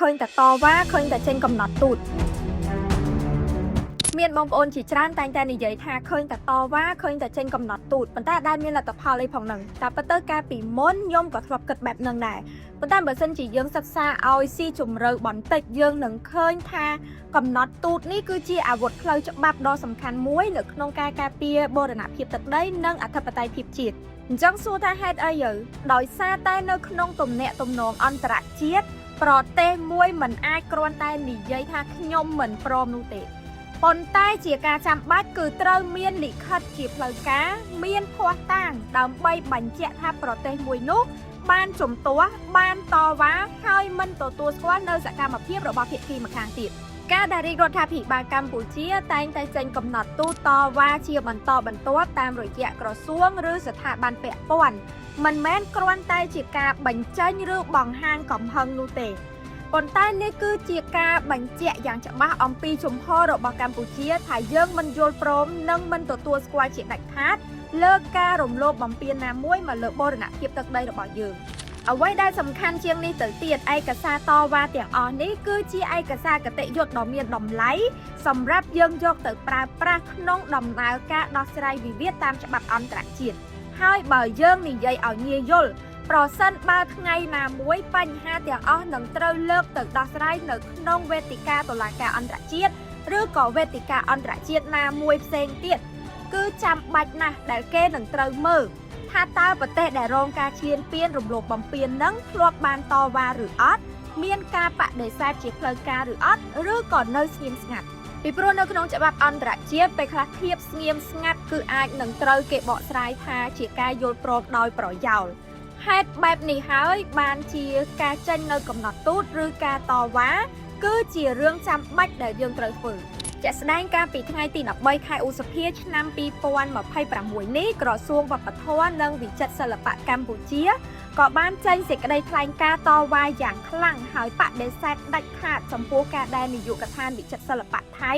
ឃើញតែតវ៉ាឃើញតែចេញកំណត់ទូតមានបងប្អូនជាច្រើនតែងតែនិយាយថាឃើញតែតវ៉ាឃើញតែចេញកំណត់ទូតប៉ុន្តែអត់ដែលមានលទ្ធផលអីផងហ្នឹងតែប៉ុន្តែកាលពីមុនខ្ញុំក៏ធ្លាប់គិតបែបហ្នឹងដែរប៉ុន្តែបើសិនជាយើងសិក្សាឲ្យស៊ីជម្រៅបន្តិចយើងនឹងឃើញថាកំណត់ទូតនេះគឺជាអាវុធផ្លូវច្បាប់ដ៏សំខាន់មួយនៅក្នុងការការពារបូរណភាពទឹកដីនិងអធិបតេយ្យភាពជាតិអញ្ចឹងសួរថាហេតុអីដោយសារតែនៅក្នុងទំនាក់ទំនងអន្តរជាតិប្រទេសមួយមិនអាចគ្រាន់តែនិយាយថាខ្ញុំមិនព្រមនោះទេប៉ុន្តែជាការចាំបាច់គឺត្រូវមានលិខិតជាផ្លូវការមានភស្តុតាងដើម្បីបញ្ជាក់ថាប្រទេសមួយនោះបានជំទាស់បានតវ៉ាហើយមិនទទួលស្គាល់នៅសកម្មភាពរបស់ភាគីម្ខាងទៀតការដែលរាជរដ្ឋាភិបាលកម្ពុជាតែងតែចេញកំណត់ទូតតវ៉ាជាបន្តបន្ទាប់តាមរយៈក្រសួងឬស្ថាប័នពាក់ព័ន្ធមិនមែនគ្រាន់តែជាការបញ្ចេញឬបង្ហាញកំហឹងនោះទេប៉ុន្តែនេះគឺជាការបញ្ជាក់យ៉ាងច្បាស់អំពីជំហររបស់កម្ពុជាថាយើងមិនយល់ព្រមនិងមិនទទួលស្គាល់ជាដាច់ខាតលើការរំលោភបំពានណាមួយមកលើបូរណភាពទឹកដីរបស់យើងអ្វីដែលសំខាន់ជាងនេះទៅទៀតឯកសារតវ៉ាទាំងអស់នេះគឺជាឯកសារគតិយុត្តដ៏មានតម្លៃសម្រាប់យើងយកទៅប្រើប្រាស់ក្នុងដំណើរការដោះស្រាយវិវាទតាមច្បាប់អន្តរជាតិហើយបើយើងនិយាយឲ្យងាយយល់ប្រសិនបើថ្ងៃណាមួយបញ្ហាទាំងអស់នឹងត្រូវលើកទៅដោះស្រាយនៅក្នុងវេទិកាតុលាការអន្តរជាតិឬក៏វេទិកាអន្តរជាតិណាមួយផ្សេងទៀតគឺចាំបាច់ណាស់ដែលគេនឹងត្រូវមើលថាតើប្រទេសដែលរងការឈានពានរំលោភបំពាននឹងធ្លាប់បានតវ៉ាឬអត់មានការបដិសេធជាផ្លូវការឬអត់ឬក៏នៅស្ងៀមស្ងាត់ពីព្រោះនៅក្នុងច្បាប់អន្តរជាតិពេលខ្លះភាពស្ងៀមស្ងាត់គឺអាចនឹងត្រូវគេបកស្រាយថាជាការយល់ព្រមដោយប្រយោលហេតុបែបនេះហើយបានជាការចេញនៅកំណត់ទូតឬការតវ៉ាគឺជារឿងចាំបាច់ដែលយើងត្រូវធ្វើជាក់ស្ដែងកាលពីថ្ងៃទី13ខែឧសភាឆ្នាំ2026នេះក្រសួងវប្បធម៌និងវិចិត្រសិល្បៈកម្ពុជាក៏បានចេញសេចក្តីថ្លែងការណ៍តវ៉ាយ៉ាងខ្លាំងហើយបដិសេធដាច់ខាតចំពោះការដែលនាយកដ្ឋានវិចិត្រសិល្បៈថៃ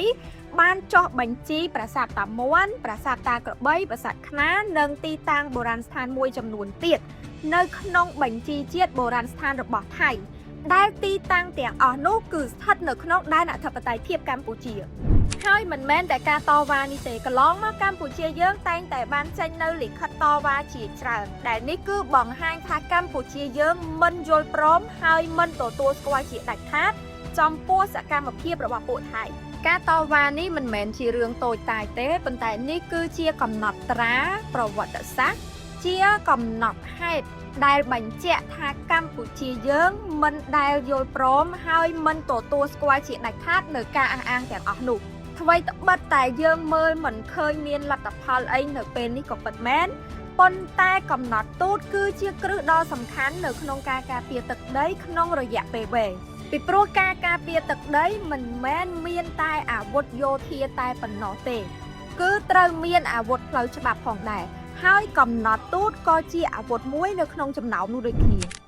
បានចុះបញ្ជីប្រាសាទតាមាន់ប្រាសាទតាក្របីប្រាសាទខ្នាតនិងទីតាំងបុរាណស្ថានមួយចំនួនទៀតនៅក្នុងបញ្ជីជាតិបុរាណស្ថានរបស់ថៃដែលទីតាំងទាំងអស់នោះគឺស្ថិតនៅក្នុងដែនអធិបតេយ្យភាពកម្ពុជាហើយមិនមែនតែការតវ៉ានេះទេកន្លងមកកម្ពុជាយើងតែងតែបានចេញនៅលិខិតតវ៉ាជាច្រើនដែលនេះគឺបង្ហាញថាកម្ពុជាយើងមិនយល់ព្រមហើយមិនទទួលស្គាល់ជាដាច់ខាតចំពោះសកម្មភាពរបស់ពួកថៃការតវ៉ានេះមិនមែនជារឿងតូចតាចទេប៉ុន្តែនេះគឺជាកំណត់ត្រាប្រវត្តិសាស្ត្រជាកំណត់ហេតុដែលបញ្ជាក់ថាកម្ពុជាយើងមិនដែលយល់ព្រមហើយមិនទទួលស្គាល់ជាដាច់ខាតនៅការអះអាងទាំងអស់នោះអ្វីត្បិតតែយើងមើលមិនឃើញមានលទ្ធផលអីនៅពេលនេះក៏ពិតមែនប៉ុន្តែកំណត់ទូតគឺជាគ្រឹះដ៏សំខាន់នៅក្នុងការការពារទឹកដីក្នុងរយៈពេលវែងពីព្រោះការការពារទឹកដីមិនមែនមានតែអាវុធយោធាតែប៉ុណ្ណោះទេគឺត្រូវមានអាវុធផ្លូវច្បាប់ផងដែរហើយកំណត់ទូតក៏ជាអាវុធមួយនៅក្នុងចំណោមនោះដូចគ្នា